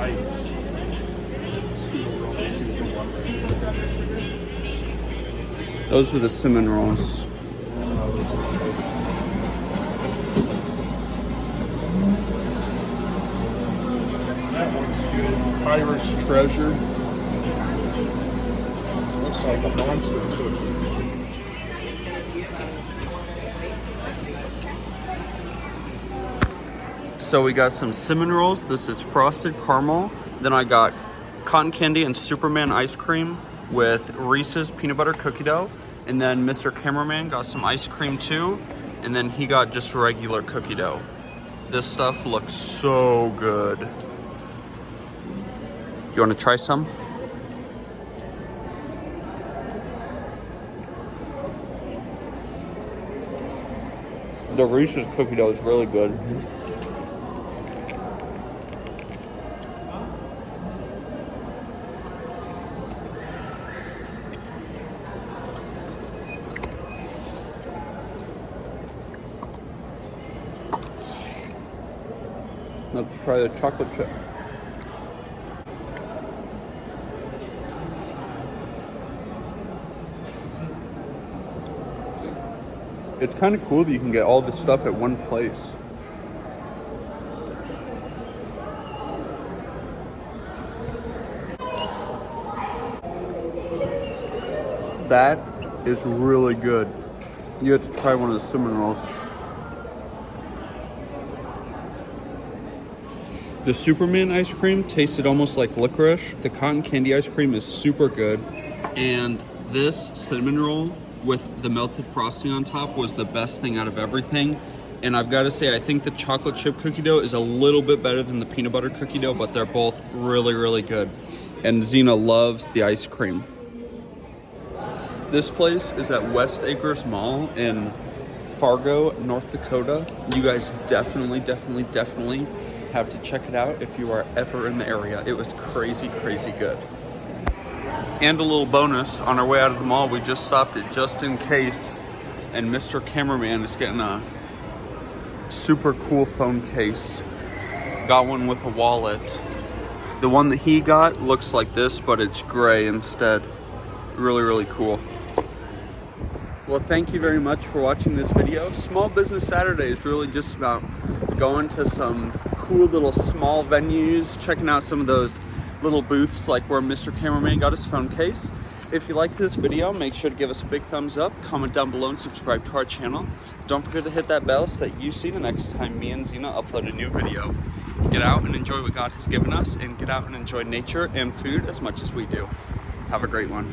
ice. Those are the cinnamon rolls. That one's good. Pirate's Treasure. Looks like a monster cookie. So we got some cinnamon rolls. This is frosted caramel. Then I got cotton candy and Superman ice cream with Reese's peanut butter cookie dough. And then Mr. Cameraman got some ice cream too. And then he got just regular cookie dough. This stuff looks so good. Do you want to try some? The Reese's cookie dough is really good. Let's try the chocolate chip. It's kind of cool that you can get all this stuff at one place. That is really good. You have to try one of the cinnamon rolls. The Superman ice cream tasted almost like licorice. The cotton candy ice cream is super good. And this cinnamon roll with the melted frosting on top was the best thing out of everything. And I've got to say, I think the chocolate chip cookie dough is a little bit better than the peanut butter cookie dough, but they're both really, really good. And Xena loves the ice cream. This place is at West Acres Mall in Fargo, North Dakota. You guys definitely have to check it out if you are ever in the area. It was crazy, crazy good. And a little bonus, on our way out of the mall, we just stopped at Just In Case, and Mr. Cameraman is getting a super cool phone case. Got one with a wallet. The one that he got looks like this, but it's gray instead. Really, really cool. Well, thank you very much for watching this video. Small Business Saturday is really just about going to some cool little small venues, checking out some of those little booths like where Mr. Cameraman got his phone case. If you liked this video, make sure to give us a big thumbs up, comment down below, and subscribe to our channel. Don't forget to hit that bell so that you see the next time me and Xena upload a new video. Get out and enjoy what God has given us, and get out and enjoy nature and food as much as we do. Have a great one.